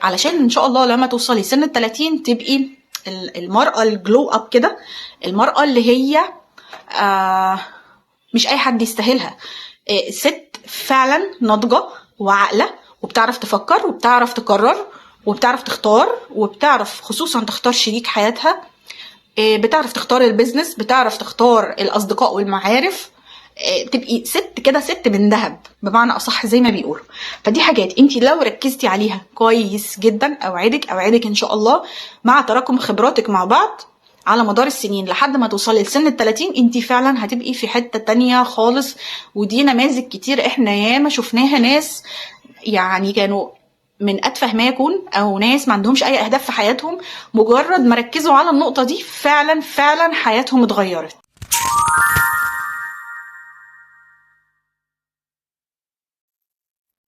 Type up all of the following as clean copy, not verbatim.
علشان ان شاء الله لما توصلي سن ال30 تبقي المرأة الجلو اب كده، المرأة اللي هي مش اي حد يستاهلها، ست فعلا ناضجة وعاقلة وبتعرف تفكر وبتعرف تقرر وبتعرف تختار وبتعرف خصوصا تختار شريك حياتها، بتعرف تختار البيزنس، بتعرف تختار الاصدقاء والمعارف، تبقي ست كده، ست من ذهب بمعنى اصح زي ما بيقولوا. فدي حاجات انت لو ركزتي عليها كويس جدا اوعدك ان شاء الله مع تراكم خبراتك مع بعض على مدار السنين لحد ما توصلي لسن ال30 انت فعلا هتبقي في حتة تانية خالص. ودي نماذج كتير احنا ياما شفناها، ناس يعني كانوا من اتفه ما يكون او ناس ما عندهمش اي اهداف في حياتهم، مجرد ما ركزوا على النقطة دي فعلا حياتهم اتغيرت.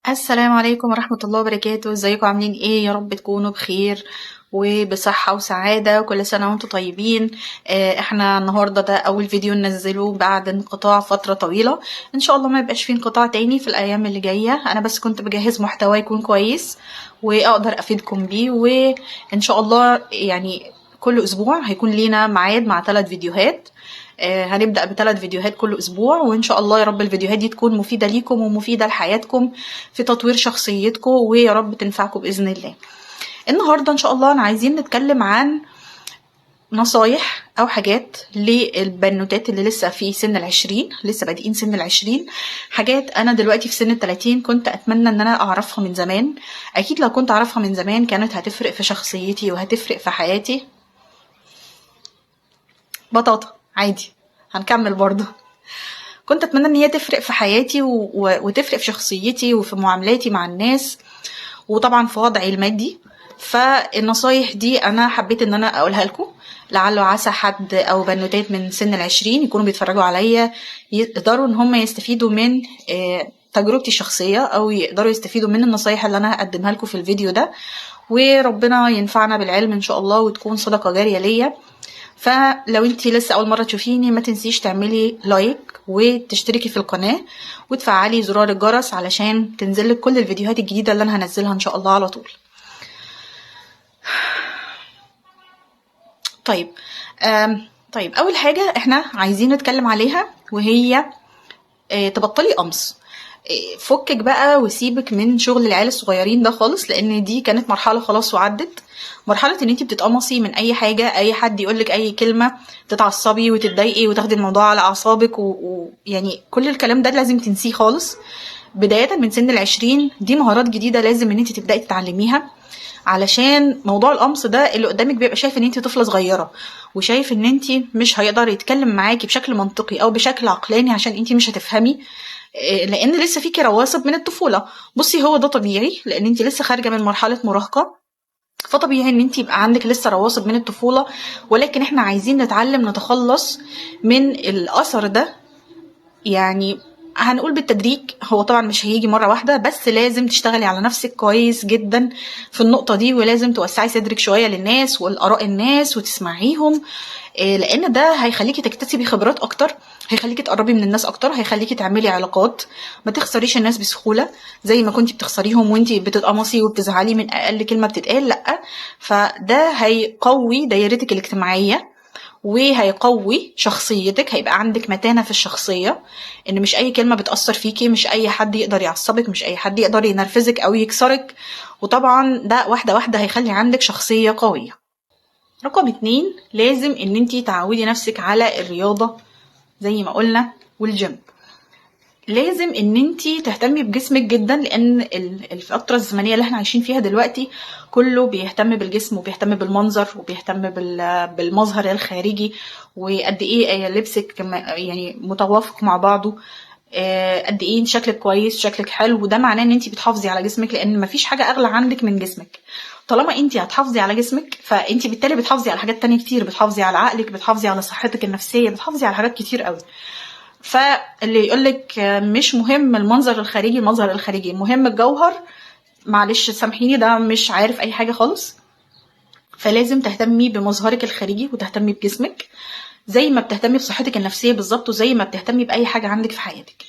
السلام عليكم ورحمة الله وبركاته. ازيكم عاملين ايه؟ يا رب تكونوا بخير وبصحة وسعادة وكل سنة وانتم طيبين. احنا النهاردة ده اول فيديو ننزله بعد انقطاع فترة طويلة، ان شاء الله ما يبقاش فيه انقطاع تاني في الايام اللي جاية. انا بس كنت بجهز محتوى يكون كويس واقدر افيدكم بيه، وان شاء الله يعني كل اسبوع هيكون لينا ميعاد مع 3 فيديوهات. هنبدأ ب3 فيديوهات كل أسبوع، وإن شاء الله يا رب الفيديوهات دي تكون مفيدة ليكم ومفيدة لحياتكم في تطوير شخصيتكم، ويا رب تنفعكم بإذن الله. النهاردة إن شاء الله أنا عايزين نتكلم عن نصايح أو حاجات للبنوتات اللي لسه في سن ال20، لسه بادئين سن ال20. حاجات أنا دلوقتي في سن ال30 كنت أتمنى إن أنا أعرفها من زمان. أكيد لو كنت أعرفها من زمان كانت هتفرق في شخصيتي وهتفرق في حياتي. بطاطا عادي هنكمل برضه. كنت اتمنى ان هي تفرق في حياتي وتفرق في شخصيتي وفي معاملاتي مع الناس وطبعا في وضعي المادي. فالنصايح دي انا حبيت ان انا اقولها لكم، لعل وعسى حد او بنوتات من سن ال20 يكونوا بيتفرجوا عليا يقدروا ان هم يستفيدوا من تجربتي الشخصية او يقدروا يستفيدوا من النصايح اللي انا هقدمها لكم في الفيديو ده، وربنا ينفعنا بالعلم ان شاء الله وتكون صدقة جارية ليا. فلو انتي لسه اول مرة تشوفيني ما تنسيش تعملي لايك وتشتركي في القناة وتفعلي زرار الجرس علشان تنزلك كل الفيديوهات الجديدة اللي انا هنزلها ان شاء الله على طول. طيب اول حاجة احنا عايزين نتكلم عليها وهي تبطلي قمص. فكك بقى وسيبك من شغل العيال الصغيرين ده خالص، لان دي كانت مرحلة خلاص وعدت. مرحلة ان انتي بتتقمصي من اي حاجة، اي حد يقولك اي كلمة تتعصبي وتتضايقي وتاخدي الموضوع على اعصابك ويعني كل الكلام ده لازم تنسيه خالص. بداية من سن ال20 دي مهارات جديدة لازم ان انتي تبدأي تتعلميها، علشان موضوع القمص ده اللي قدامك بيبقى شايف ان انتي طفلة صغيرة وشايف ان انتي مش هيقدر يتكلم معاكي بشكل منطقي او بشكل عقلاني عشان انتي مش هتفهمي، لان لسه فيكي رواسب من الطفولة. بصي هو ده طبيعي لان انتي لسه خارجة من مرحلة مراهقة، فطبيعي ان انتي يبقى عندك لسه رواسب من الطفولة، ولكن احنا عايزين نتعلم نتخلص من الاثر ده. يعني هنقول بالتدريج، هو طبعا مش هيجي مرة واحدة، بس لازم تشتغلي على نفسك كويس جدا في النقطة دي، ولازم توسعي صدرك شوية للناس والآراء الناس وتسمعيهم، لان ده هيخليكي تكتسبي خبرات اكتر، هيخليكي تقربي من الناس اكتر، هيخليكي تعملي علاقات، ما تخسريش الناس بسهولة زي ما كنتي بتخسريهم وانتي بتتقمصي وبتزعلي من اقل كلمة بتتقال. لا، فده هيقوي دايرتك الاجتماعية وهيقوي شخصيتك، هيبقى عندك متانة في الشخصية، ان مش اي كلمة بتأثر فيكي، مش اي حد يقدر يعصبك، مش اي حد يقدر ينرفزك او يكسرك، وطبعا ده واحدة واحدة هيخلي عندك شخصية قوية. رقم 2، لازم ان انتي تعودي نفسك على الرياضة زي ما قلنا والجيم. لازم ان انتي تهتمي بجسمك جدا، لان الفترة الزمنية اللي احنا عايشين فيها دلوقتي كله بيهتم بالجسم وبيهتم بالمنظر وبيهتم بالمظهر الخارجي، وقد ايه لبسك يعني متوافق مع بعضه، قد ايه شكلك كويس شكلك حلو، وده معناه ان انتي بتحافظي على جسمك، لان مفيش حاجة اغلى عندك من جسمك. طالما انتي هتحافظي على جسمك فانتي بالتالي بتحافظي على حاجات تانية كتير، بتحافظي على عقلك، بتحافظي على صحتك النفسية، بتحافظي على حاجات كتير قوي. فاللي يقولك مش مهم المنظر الخارجي، المظهر الخارجي مهم الجوهر، معلش سامحيني ده مش عارف اي حاجة خالص. فلازم تهتمي بمظهرك الخارجي وتهتمي بجسمك زي ما بتهتمي بصحتك النفسية بالظبط، وزي ما بتهتمي بأي حاجة عندك في حياتك.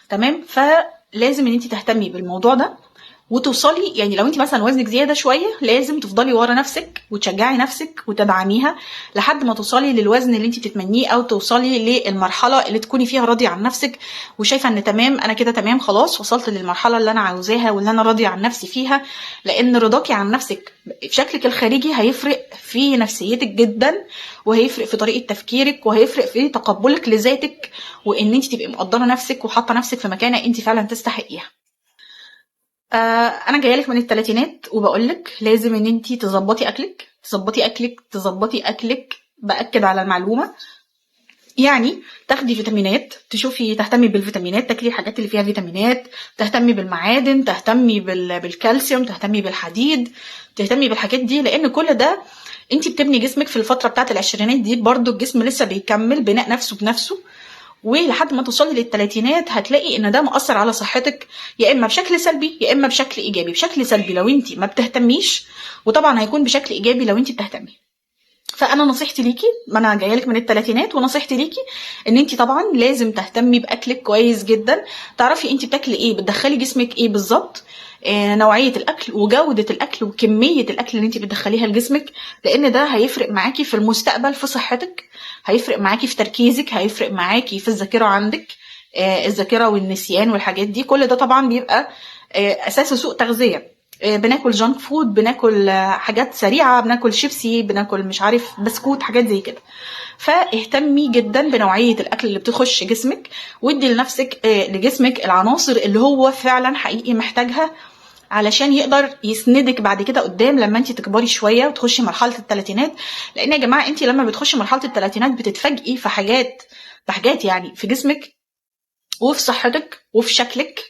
تمام؟ فلازم ان انتي تهتمي بالموضوع ده وتوصلي. يعني لو انت مثلا وزنك زياده شويه لازم تفضلي ورا نفسك وتشجعي نفسك وتدعميها لحد ما توصلي للوزن اللي انت بتتمنيه، او توصلي للمرحله اللي تكوني فيها راضيه عن نفسك وشايفه ان تمام، انا كده تمام خلاص وصلت للمرحله اللي انا عاوزاها واللي انا راضيه عن نفسي فيها. لان رضاكي عن نفسك في شكلك الخارجي هيفرق في نفسيتك جدا، وهيفرق في طريقه تفكيرك، وهيفرق في تقبلك لذاتك، وان انت تبقي مقدره نفسك وحاطه نفسك في مكانه انت فعلا تستحقيها. انا جايه لك من الثلاثينات وبقول لك لازم ان انت تظبطي اكلك تظبطي اكلك تظبطي اكلك. باكد على المعلومه. يعني تاخدي فيتامينات، تشوفي تهتمي بالفيتامينات، تاكلي الحاجات اللي فيها فيتامينات، تهتمي بالمعادن، تهتمي بالكالسيوم، تهتمي بالحديد، تهتمي بالحاجات دي. لان كل ده انت بتبني جسمك في الفتره بتاعت العشرينات دي، برضو الجسم لسه بيكمل بناء نفسه بنفسه، ولحد ما توصلي للثلاثينات هتلاقي ان ده مؤثر على صحتك يا اما بشكل سلبي يا اما بشكل ايجابي. بشكل سلبي لو انت ما بتهتميش، وطبعا هيكون بشكل ايجابي لو انت بتهتمي. فانا نصيحتي ليكي، ما انا جايه لك من الثلاثينات، ونصيحتي ليكي ان انت طبعا لازم تهتمي باكلك كويس جدا، تعرفي انت بتاكلي ايه، بتدخلي جسمك ايه بالظبط، نوعيه الاكل وجوده الاكل وكميه الاكل اللي انت بتدخليها لجسمك. لان ده هيفرق معاكي في المستقبل في صحتك، هيفرق معاكي في تركيزك، هيفرق معاكي في الذاكره عندك، الذاكره والنسيان والحاجات دي. كل ده طبعا بيبقى اساسه سوء تغذيه. بناكل جانك فود، بناكل حاجات سريعه، بناكل شيبسي، بناكل مش عارف بسكوت، حاجات زي كده. فاهتمي جدا بنوعيه الاكل اللي بتخش جسمك، وادي لنفسك لجسمك العناصر اللي هو فعلا حقيقي محتاجها علشان يقدر يسندك بعد كده قدام لما انت تكبري شويه وتخشي مرحله الثلاثينات. لان يا جماعه انت لما بتخشي مرحله الثلاثينات بتتفاجئي في حاجات يعني في جسمك وفي صحتك وفي شكلك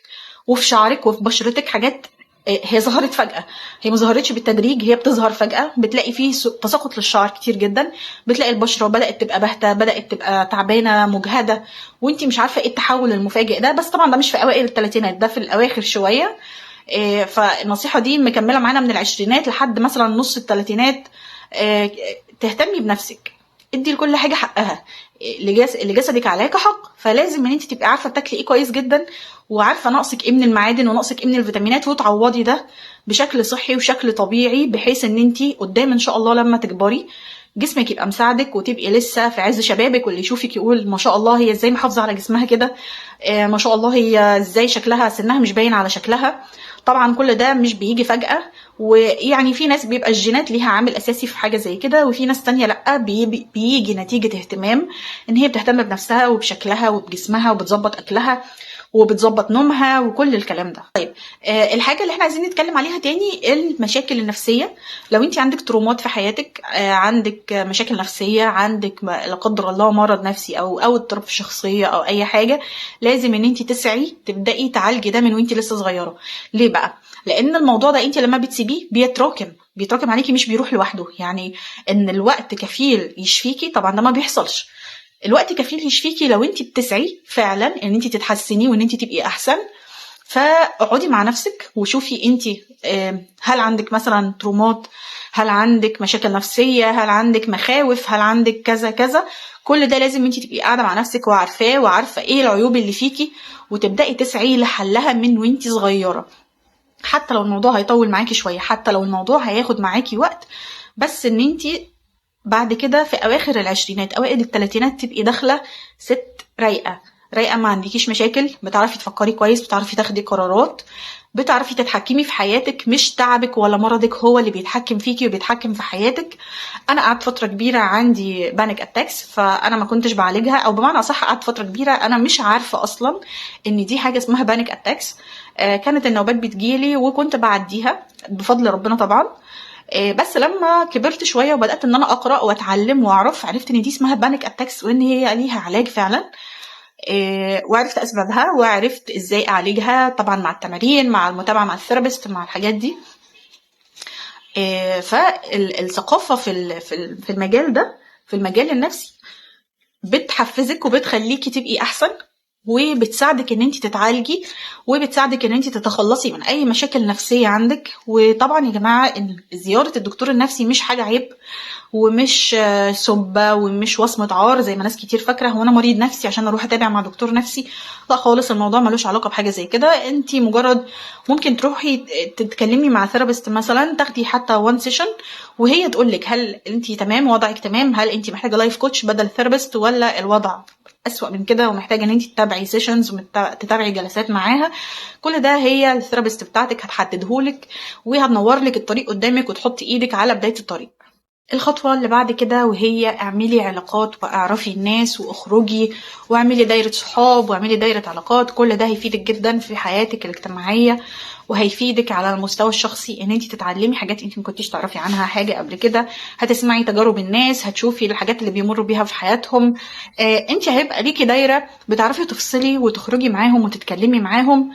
وفي شعرك وفي بشرتك، حاجات هي ظهرت فجأة، هي ما ظهرتش بالتدريج، هي بتظهر فجأة. بتلاقي فيه تساقط للشعر كتير جدا، بتلاقي البشرة بدأت تبقى باهتة، بدأت تبقى تعبانة مجهدة، وانتي مش عارفة ايه التحول المفاجئ ده. بس طبعا ده مش في أوائل الثلاثينات، ده في الأواخر شوية. فالنصيحة دي مكملة معانا من العشرينات لحد مثلا نص الثلاثينات. تهتمي بنفسك، ادي لكل حاجة حقها، لجسدك عليك حق. فلازم ان انت تبقي عارفه بتاكلي ايه كويس جدا، وعارفه ناقصك ايه من المعادن وناقصك ايه من الفيتامينات، وتعوضي ده بشكل صحي وشكل طبيعي، بحيث ان انت قدام ان شاء الله لما تكبري جسمك يبقى مساعدك وتبقي لسه في عز شبابك، واللي يشوفك يقول ما شاء الله هي ازاي محافظه على جسمها كده، ما شاء الله هي ازاي شكلها سنها مش باين على شكلها. طبعا كل ده مش بيجي فجأة، ويعني في ناس بيبقى الجينات ليها عامل اساسي في حاجه زي كده، وفي ناس تانية لا، بيجي نتيجه اهتمام ان هي بتهتم بنفسها وبشكلها وبجسمها وبتظبط اكلها وبتظبط نومها وكل الكلام ده. طيب الحاجه اللي احنا عايزين نتكلم عليها تاني المشاكل النفسيه. لو انت عندك ترومات في حياتك، عندك مشاكل نفسيه، عندك لا قدر الله مرض نفسي او اضطراب في الشخصيه او اي حاجه، لازم ان انت تسعي تبداي تعالجي ده من وانت لسه صغيره. ليه بقى؟ لان الموضوع ده انت لما بتسيبيه بيتراكم عليكي، مش بيروح لوحده. يعني ان الوقت كفيل يشفيكي، طبعا ده ما بيحصلش. الوقت كفيل يشفيكي لو انت بتسعي فعلا ان انت تتحسني وان انت تبقي احسن. فاقعدي مع نفسك وشوفي انت هل عندك مثلا ترومات، هل عندك مشاكل نفسيه، هل عندك مخاوف، هل عندك كذا كذا. كل ده لازم انت تبقي قاعده مع نفسك وعارفاه، وعارفه ايه العيوب اللي فيكي، وتبداي تسعي لحلها من وانت صغيره. حتى لو الموضوع هيطول معاكي شويه، حتى لو الموضوع هياخد معاكي وقت، بس ان انت بعد كده في اواخر العشرينات اوائل الثلاثينات تبقي داخله ست رايقه ما عندكيش مشاكل، بتعرفي تفكري كويس، بتعرفي تاخدي قرارات، بتعرفي تتحكمي في حياتك، مش تعبك ولا مرضك هو اللي بيتحكم فيكي وبيتحكم في حياتك. انا قعدت فتره كبيره عندي بانيك اتاكس، فانا ما كنتش بعالجها، او بمعنى اصح قعدت فتره كبيره انا مش عارفه اصلا ان دي حاجه اسمها بانيك اتاكس. كانت النوبات بتجيلي وكنت بعديها بفضل ربنا طبعا. بس لما كبرت شويه وبدات ان انا اقرا واتعلم واعرف، عرفت ان دي اسمها بانيك اتاكس، وان هي ليها علاج فعلا. وعرفت اسبابها وعرفت ازاي اعالجها، طبعا مع التمارين، مع المتابعه مع الثيرابيست، مع الحاجات دي. فالثقافه في المجال ده، في المجال النفسي، بتحفزك وبتخليكي تبقي احسن، وبتساعدك ان انت تتعالجي، وبتساعدك ان انت تتخلصي من اي مشاكل نفسيه عندك. وطبعا يا جماعه ان زياره الدكتور النفسي مش حاجه عيب، ومش سبه ومش وصمه عار زي ما ناس كتير فاكره هو انا مريض نفسي عشان اروح اتابع مع دكتور نفسي. لا خالص، الموضوع ملوش علاقه بحاجه زي كده. انت مجرد ممكن تروحي تتكلمي مع ثيرابيست مثلا، تاخدي حتى وان سيشن وهي تقول لك هل انت تمام، وضعك تمام، هل انت محتاجه لايف كوتش بدل ثيرابيست، ولا الوضع اسوأ من كده ومحتاجه ان انت تتابعي سيشنز وتتابعي جلسات معاها. كل ده هي الثيرابيست بتاعتك هتحددهولك وهتنور لك الطريق قدامك وتحطي ايدك على بدايه الطريق. الخطوة اللي بعد كده وهي اعملي علاقات واعرفي الناس واخرجي واعملي دايرة صحاب واعملي دايرة علاقات. كل ده هيفيدك جدا في حياتك الاجتماعية، وهيفيدك على المستوى الشخصي ان انت تتعلمي حاجات انت مكنتيش تعرفي عنها حاجة قبل كده، هتسمعي تجارب الناس، هتشوفي الحاجات اللي بيمروا بيها في حياتهم. انت هيبقى ليكي دايرة بتعرفي تفصلي وتخرجي معاهم وتتكلمي معاهم.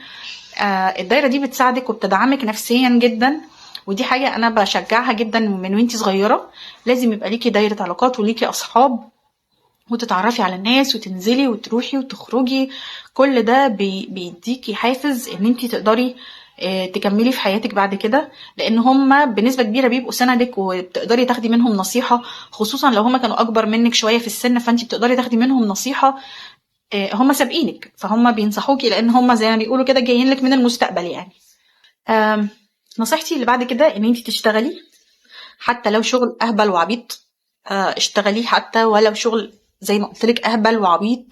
الدايرة دي بتساعدك وبتدعمك نفسيا جدا، ودي حاجة أنا بشجعها جدا من وانتي صغيرة. لازم يبقى ليكي دايرة علاقات وليكي أصحاب وتتعرفي على الناس وتنزلي وتروحي وتخرجي. كل ده بيديكي حافز ان انتي تقدري تكملي في حياتك بعد كده، لان هما بنسبة كبيرة بيبقوا سندك وبتقدري تاخدي منهم نصيحة، خصوصا لو هما كانوا اكبر منك شوية في السن فانتي بتقدري تاخدي منهم نصيحة. هما سابقينك فهم بينصحوكي لان هما زي ما بيقولوا كده جايين لك من المستقبل يعني. نصيحتي اللي بعد كده ان انتي تشتغلي حتى لو شغل اهبل وعبيط. اشتغلي حتى ولو شغل زي ما قلت لك اهبل وعبيط.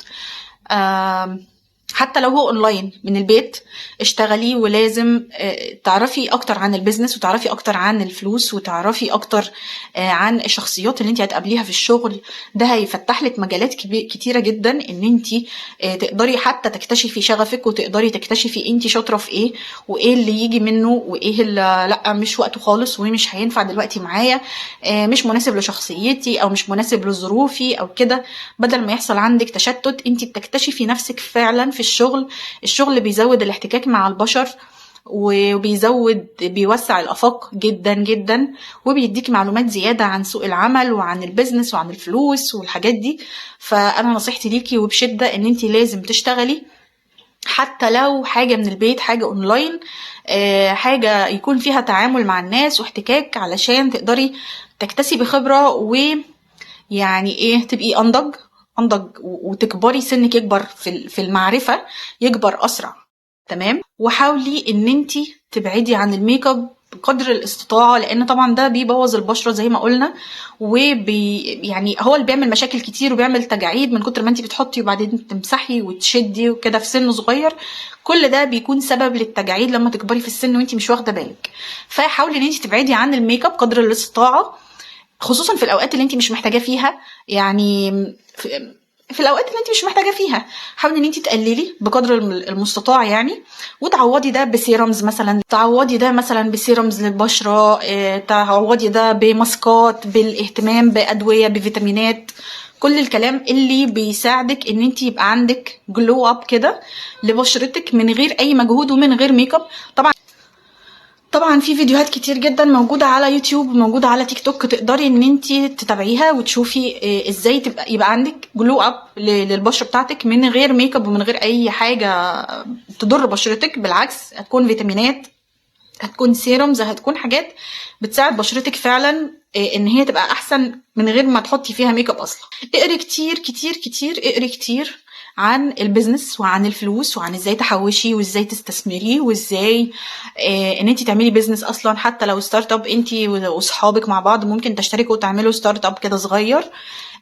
حتى لو هو اونلاين من البيت اشتغلي، ولازم تعرفي اكتر عن البيزنس وتعرفي اكتر عن الفلوس وتعرفي اكتر عن الشخصيات اللي انت هتقابليها في الشغل. ده هيفتح لك مجالات كتيرة جدا ان انت تقدري حتى تكتشفي شغفك وتقدري تكتشفي انت شاطرة في ايه وايه اللي يجي منه وايه اللي لا مش وقته خالص ومش هينفع دلوقتي معايا، مش مناسب لشخصيتي او مش مناسب لظروفي او كده. بدل ما يحصل عندك تشتت انت بتكتشفي نفسك فعلا في الشغل بيزود الاحتكاك مع البشر بيوسع الافاق جدا جدا، وبيديك معلومات زيادة عن سوق العمل وعن البيزنس وعن الفلوس والحاجات دي. فانا نصيحتي ليكي وبشدة ان انتي لازم تشتغلي حتى لو حاجة من البيت، حاجة اونلاين، حاجة يكون فيها تعامل مع الناس واحتكاك علشان تقدري تكتسبي خبرة ويعني ايه تبقي انضج وتكبري، سنك يكبر في المعرفة يكبر اسرع. تمام. وحاولي ان انتي تبعدي عن الميك اب بقدر الاستطاعة، لان طبعا ده بيبوظ البشرة زي ما قلنا، يعني هو اللي بيعمل مشاكل كتير وبيعمل تجاعيد من كتر ما انتي بتحطي وبعدين تمسحي وتشدي وكده في سن صغير. كل ده بيكون سبب للتجاعيد لما تكبري في السن وانتي مش واخدة بالك. فحاولي ان انتي تبعدي عن الميك اب قدر الاستطاعة، خصوصا في الاوقات اللي انت مش محتاجه فيها. يعني في الاوقات اللي انت مش محتاجه فيها حاولي ان انت تقللي بقدر المستطاع يعني، وتعوضي ده بسيرمز مثلا، تعوضي ده مثلا بسيرمز للبشره، تعوضي ده بماسكات، بالاهتمام بادويه، بفيتامينات، كل الكلام اللي بيساعدك ان انت يبقى عندك جلو اب كده لبشرتك من غير اي مجهود ومن غير ميك اب. طبعا في فيديوهات كتير جدا موجودة على يوتيوب وموجودة على تيك توك تقدري ان انتي تتابعيها وتشوفي ازاي يبقى عندك جلو اب للبشرة بتاعتك من غير ميك اب ومن غير اي حاجة تضر بشرتك. بالعكس، هتكون فيتامينات، هتكون سيرومز، هتكون حاجات بتساعد بشرتك فعلا ان هي تبقى احسن من غير ما تحطي فيها ميك اب اصلا. اقري كتير كتير كتير، اقري كتير عن البيزنس وعن الفلوس وعن ازاي تحوشي وازاي تستثمري وازاي ان انت تعملي بيزنس اصلا. حتى لو ستارت اب انت واصحابك مع بعض ممكن تشتركوا وتعملوا ستارت اب كده صغير،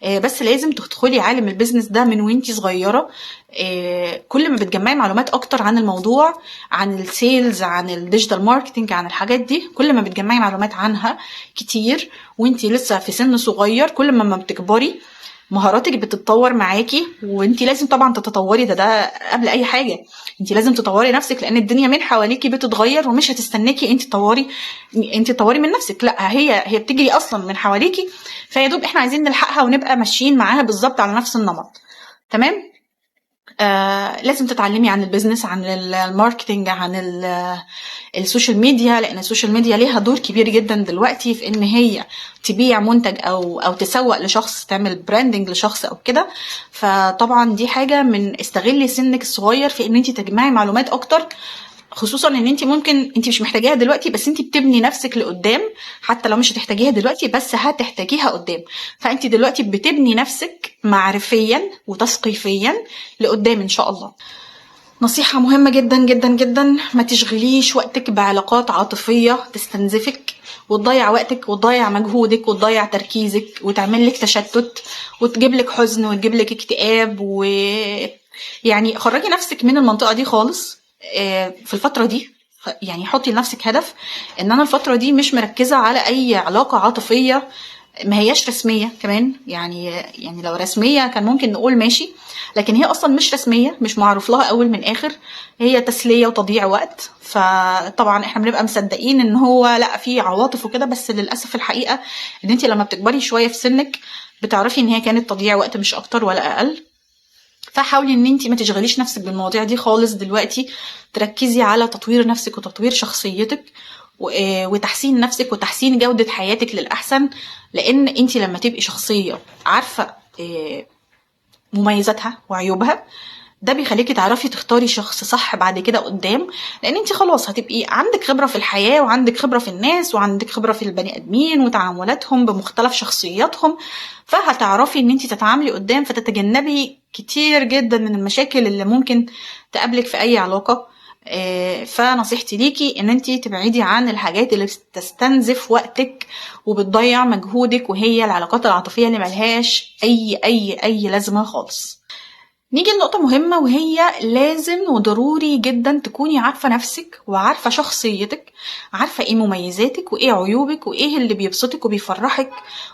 بس لازم تدخلي عالم البيزنس ده من وانتي صغيرة. كل ما بتجمعي معلومات اكتر عن الموضوع، عن السيلز، عن الديجيتال ماركتنج، عن الحاجات دي، كل ما بتجمعي معلومات عنها كتير وانتي لسه في سن صغير، كل ما بتكبري مهاراتك بتتطور معاكي. وانتي لازم طبعا تتطوري، ده قبل اي حاجة انتي لازم تطوري نفسك، لان الدنيا من حواليكي بتتغير ومش هتستناكي انتي تطوري من نفسك، لا هي بتجري اصلا من حواليكي، فيا دوب احنا عايزين نلحقها ونبقى ماشيين معاها بالظبط على نفس النمط. تمام. لازم تتعلمي عن البيزنس، عن الماركتينج، عن السوشيال ميديا، لان السوشيال ميديا ليها دور كبير جدا دلوقتي في ان هي تبيع منتج او تسوق لشخص، تعمل براندنج لشخص او كده. فطبعا دي حاجه من استغلي سنك الصغير في ان انت تجمعي معلومات اكتر، خصوصا ان انت ممكن انت مش محتاجاها دلوقتي، بس انت بتبني نفسك لقدام. حتى لو مش هتحتاجيها دلوقتي بس هتحتاجيها قدام، فانت دلوقتي بتبني نفسك معرفيا وتثقيفيا لقدام ان شاء الله. نصيحة مهمة جدا جدا جدا، ما تشغليش وقتك بعلاقات عاطفية تستنزفك وتضيع وقتك وتضيع مجهودك وتضيع تركيزك وتعمل لك تشتت وتجيب لك حزن وتجيب لك اكتئاب. يعني خرجي نفسك من المنطقة دي خالص في الفترة دي. يعني حطي لنفسك هدف ان انا الفترة دي مش مركزة على اي علاقة عاطفية، ما هياش رسمية كمان. يعني لو رسمية كان ممكن نقول ماشي، لكن هي اصلا مش رسمية، مش معروف لها اول من اخر، هي تسلية وتضييع وقت. فطبعا احنا بنبقى مصدقين ان هو لا في عواطف وكده، بس للأسف الحقيقة ان انت لما بتكبري شوية في سنك بتعرفي ان هي كانت تضييع وقت مش اكتر ولا اقل. فحاولي ان انت ما تشغليش نفسك بالمواضيع دي خالص دلوقتي، تركزي على تطوير نفسك وتطوير شخصيتك وتحسين نفسك وتحسين جودة حياتك للأحسن. لأن انت لما تبقي شخصية عارفة مميزاتها وعيوبها، ده بيخليكي تعرفي تختاري شخص صح بعد كده قدام، لان انت خلاص هتبقي عندك خبرة في الحياة وعندك خبرة في الناس وعندك خبرة في البني ادمين وتعاملاتهم بمختلف شخصياتهم، فهتعرفي ان انت تتعاملي قدام فتتجنبي كتير جدا من المشاكل اللي ممكن تقابلك في اي علاقة. فنصيحتي ليكي ان انت تبعدي عن الحاجات اللي بتستنزف وقتك وبتضيع مجهودك، وهي العلاقات العاطفية اللي ملهاش اي لازمة خالص. نيجي لنقطة مهمة، وهي لازم وضروري جدا تكوني عارفة نفسك وعارفة شخصيتك، عارفة ايه مميزاتك وايه عيوبك وايه اللي بيبسطك وبيفرحك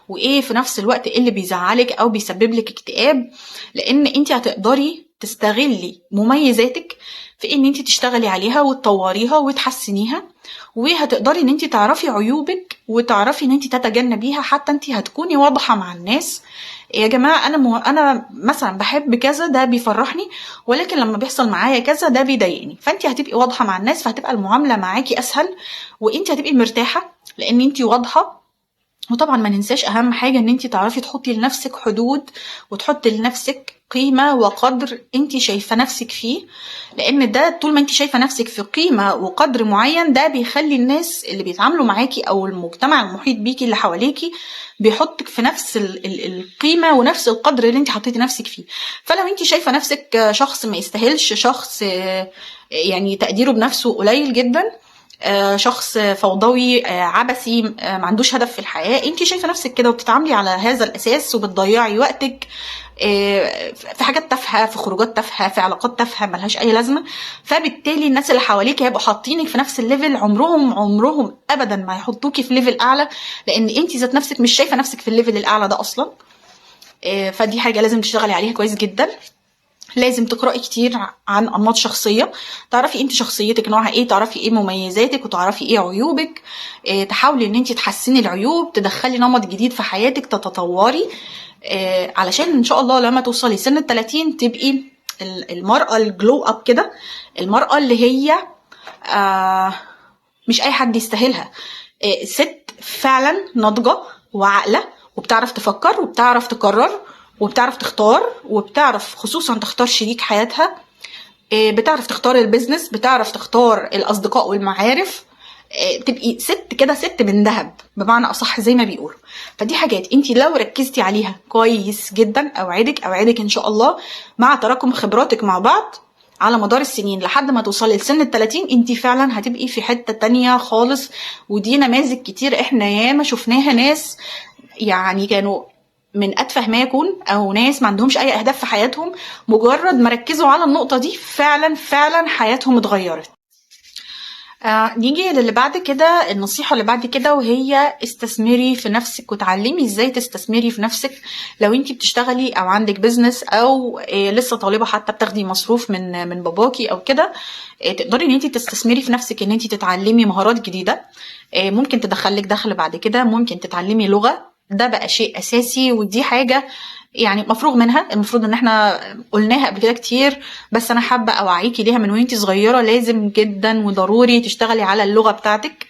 وايه في نفس الوقت ايه اللي بيزعلك او بيسبب لك اكتئاب. لان انت هتقدري تستغلي مميزاتك في ان انت تشتغلي عليها وتطوريها وتحسنيها، وهتقدري ان انت تعرفي عيوبك وتعرفي ان انت تتجنبيها. حتى انت هتكوني واضحة مع الناس، يا جماعة أنا مثلا بحب كذا ده بيفرحني، ولكن لما بيحصل معايا كذا ده بيضايقني. فأنت هتبقي واضحة مع الناس، فهتبقى المعاملة معاكي أسهل وأنت هتبقي مرتاحة لأن أنت واضحة. وطبعا ما ننساش أهم حاجة أن أنت تعرفي تحطي لنفسك حدود وتحطي لنفسك قيمة وقدر انت شايفة نفسك فيه، لان ده طول ما انت شايفة نفسك في قيمة وقدر معين ده بيخلي الناس اللي بيتعاملوا معاكي او المجتمع المحيط بيكي اللي حواليكي بيحطك في نفس القيمة ونفس القدر اللي انت حطيتي نفسك فيه. فلو انت شايفة نفسك شخص ما يستاهلش، شخص يعني تقديره بنفسه قليل جدا، شخص فوضوي عبثي ما عندوش هدف في الحياة، انت شايفة نفسك كده وبتتعاملي على هذا الاساس وبتضيعي وقتك في حاجات تافهه، في خروجات تافهه، في علاقات تافهه ملهاش اي لازمه، فبالتالي الناس اللي حواليك هيبقوا حاطينك في نفس الليفل. عمرهم ابدا ما هيحطوكي في ليفل اعلى، لان انت ذات نفسك مش شايفه نفسك في الليفل الاعلى ده اصلا. فدي حاجه لازم تشتغلي عليها كويس جدا. لازم تقرأي كتير عن أنماط شخصية، تعرفي انت شخصيتك نوعها ايه، تعرفي ايه مميزاتك وتعرفي ايه عيوبك. تحاولي ان انت تحسني العيوب، تدخلي نمط جديد في حياتك، تتطوري علشان ان شاء الله لما توصلي سن 30 تبقي المرأة الجلو اب كده، المرأة اللي هي مش اي حد يستاهلها، ست فعلا ناضجة وعاقلة وبتعرف تفكر وبتعرف تقرر وبتعرف تختار، وبتعرف خصوصا تختار شريك حياتها، بتعرف تختار البيزنس، بتعرف تختار الأصدقاء والمعارف، تبقي ست كده، ست من ذهب بمعنى أصح زي ما بيقولوا. فدي حاجات انتي لو ركزتي عليها كويس جدا أوعدك إن شاء الله مع تراكم خبراتك مع بعض على مدار السنين لحد ما توصلي لسن 30 انتي فعلا هتبقي في حتة تانية خالص. ودي نماذج كتير احنا ياما شفناها، ناس يعني كانوا من أتفه ما يكون أو ناس ما عندهمش أي أهداف في حياتهم، مجرد ما ركزوا على النقطة دي فعلا حياتهم اتغيرت. نيجي للي بعد كده، النصيحة اللي بعد كده، وهي استثمري في نفسك وتعلمي ازاي تستثمري في نفسك. لو انتي بتشتغلي او عندك بيزنس او لسه طالبة حتى بتاخدي مصروف من باباكي او كده، تقدري ان انتي تستثمري في نفسك، ان انتي تتعلمي مهارات جديدة ممكن تدخلك دخل بعد كده، ممكن تتعلمي لغة، ده بقى شيء أساسي. ودي حاجة يعني مفروغ منها، المفروض ان احنا قلناها قبل كده كتير، بس انا حابه اوعيكي ليها من وانتي صغيره. لازم جدا وضروري تشتغلي على اللغه بتاعتك،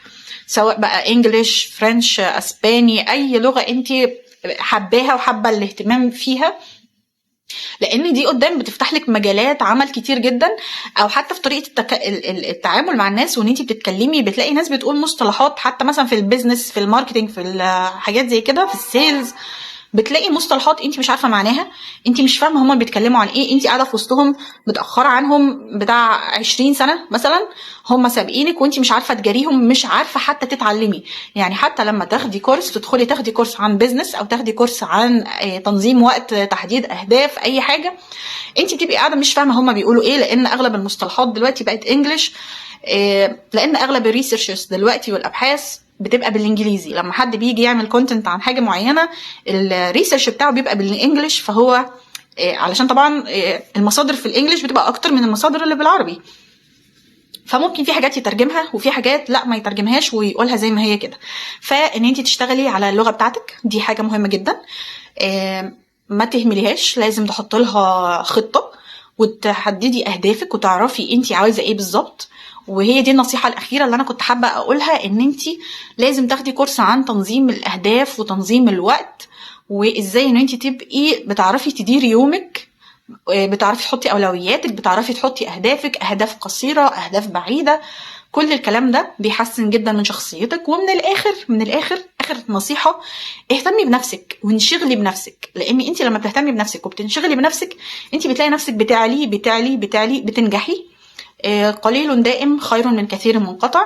سواء بقى انجليش، فرنش، اسباني، اي لغه انتي حباها وحابه الاهتمام فيها، لان دي قدام بتفتح لك مجالات عمل كتير جدا. او حتى في طريقه التعامل مع الناس، وان انت بتتكلمي بتلاقي ناس بتقول مصطلحات، حتى مثلا في البيزنس، في الماركتينج، في الحاجات زي كده، في السيلز، بتلاقي مصطلحات انت مش عارفه معناها، انت مش فاهمه هما بيتكلموا عن ايه، انت قاعده في وسطهم متاخره عنهم بتاع 20 سنه مثلا، هما سابقينك وانت مش عارفه تجاريهم، مش عارفه حتى تتعلمي. يعني حتى لما تاخدي كورس، تدخلي تاخدي كورس عن بيزنس، او تاخدي كورس عن تنظيم وقت، تحديد اهداف، اي حاجه، انت بتبقي قاعده مش فاهمه هما بيقولوا ايه، لان اغلب المصطلحات دلوقتي بقت انجلش. لان اغلب الريسيرشز دلوقتي والابحاث بتبقى بالانجليزي. لما حد بيجي يعمل كونتنت عن حاجه معينه، الريسيرش بتاعه بيبقى بالانجلش، فهو علشان طبعا المصادر في الانجليش بتبقى اكتر من المصادر اللي بالعربي، فممكن في حاجات يترجمها وفي حاجات لا ما يترجمهاش ويقولها زي ما هي كده. فان انت تشتغلي على اللغه بتاعتك دي حاجه مهمه جدا، ما تهمليهاش، لازم تحط لها خطه وتحددي اهدافك وتعرفي انت عايزه ايه بالظبط. وهي دي النصيحه الاخيره اللي انا كنت حابه اقولها، ان انت لازم تاخدي كورس عن تنظيم الاهداف وتنظيم الوقت، وازاي ان انت تبقي بتعرفي تديري يومك، بتعرفي تحطي اولوياتك، بتعرفي تحطي اهدافك، اهداف قصيره، اهداف بعيده. كل الكلام ده بيحسن جدا من شخصيتك. ومن الاخر، اخر نصيحه، اهتمي بنفسك وانشغلي بنفسك، لان انت لما بتهتمي بنفسك وبتنشغلي بنفسك، انت بتلاقي نفسك بتعلي بتعلي بتعلي، بتنجحي. قليل دائم خير من كثير منقطع.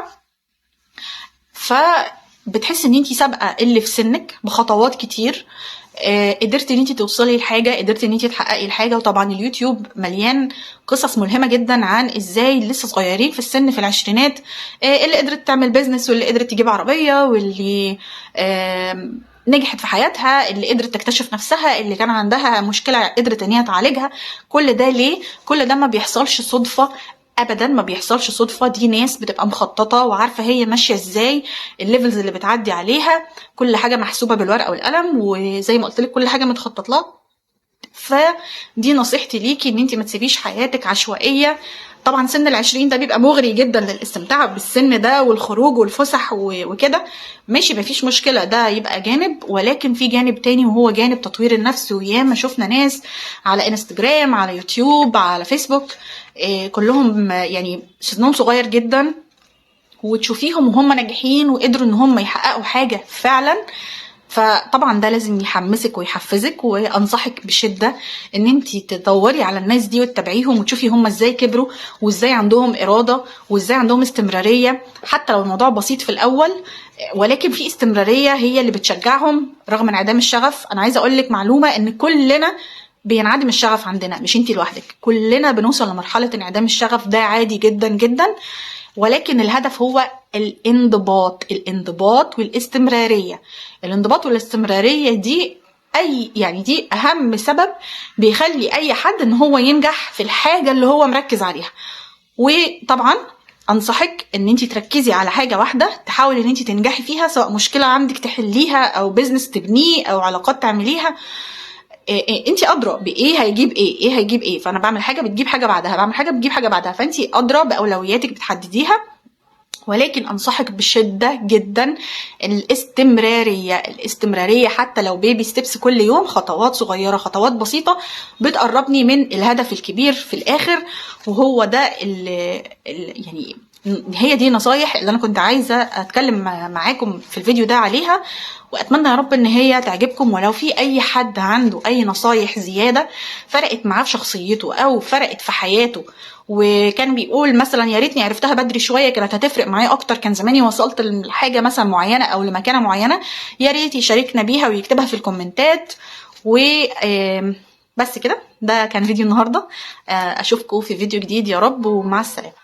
فبتحسي ان انت سابقه اللي في سنك بخطوات كتير، قدرتي ان انت توصلي لحاجه، قدرتي ان انت تحققي الحاجه. وطبعا اليوتيوب مليان قصص ملهمه جدا عن ازاي لسه صغيرين في السن، في العشرينات، اللي قدرت تعمل بيزنس، واللي قدرت تجيب عربيه، واللي نجحت في حياتها، اللي قدرت تكتشف نفسها، اللي كان عندها مشكله قدرت ان هي تعالجها. كل ده ليه؟ كل ده ما بيحصلش صدفه ابدا، ما بيحصلش صدفه. دي ناس بتبقى مخططه وعارفه هي ماشيه ازاي، الليفلز اللي بتعدي عليها، كل حاجه محسوبه بالورقه والقلم، وزي ما قلت لك كل حاجه متخطط لها. فدي نصيحتي ليكي، ان انت ما تسيبيش حياتك عشوائيه. طبعا سن العشرين ده بيبقى مغري جدا للاستمتاع بالسن ده والخروج والفسح وكده، ماشي مفيش مشكلة، ده يبقى جانب. ولكن في جانب تاني، وهو جانب تطوير النفس. وياما شفنا ناس على انستجرام، على يوتيوب، على فيسبوك، كلهم يعني سنهم صغير جدا، وتشوفيهم وهم ناجحين وقدروا ان هم يحققوا حاجة فعلا. فطبعا ده لازم يحمسك ويحفزك، وانصحك بشده ان انت تدوري على الناس دي وتتابعيهم وتشوفي هم ازاي كبروا، وازاي عندهم اراده، وازاي عندهم استمراريه، حتى لو الموضوع بسيط في الاول، ولكن في استمراريه هي اللي بتشجعهم رغم انعدام الشغف. انا عايزه اقول لك معلومه، ان كلنا بينعدم الشغف عندنا، مش انتي لوحدك، كلنا بنوصل لمرحله انعدام الشغف، ده عادي جدا جدا. ولكن الهدف هو الانضباط والاستمرارية. الانضباط والاستمرارية دي دي اهم سبب بيخلي اي حد ان هو ينجح في الحاجة اللي هو مركز عليها. وطبعا انصحك ان انت تركزي على حاجة واحدة، تحاولي ان انت تنجحي فيها، سواء مشكلة عندك تحليها، او بيزنس تبنيه، او علاقات تعمليها. انت ادرى بايه هيجيب ايه هيجيب ايه. فانا بعمل حاجه بتجيب حاجه بعدها، بعمل حاجه بتجيب حاجه بعدها، فانت ادرى باولوياتك بتحدديها. ولكن انصحك بشده جدا الاستمراريه، حتى لو بيبي ستيبس، كل يوم خطوات صغيره، خطوات بسيطه بتقربني من الهدف الكبير في الاخر. وهو ده يعني هي دي نصايح اللي انا كنت عايزه اتكلم معاكم في الفيديو ده عليها، واتمنى يا رب ان هي تعجبكم. ولو في اي حد عنده اي نصايح زياده فرقت معاه في شخصيته او فرقت في حياته، وكان بيقول مثلا يا ريتني عرفتها بدري شويه كانت هتفرق معايا اكتر، كان زماني وصلت لحاجه مثلا معينه او لمكانه معينه، يا ريت يشاركنا بيها ويكتبها في الكومنتات. و بس كده، ده كان فيديو النهارده. اشوفكم في فيديو جديد يا رب، ومع السلامه.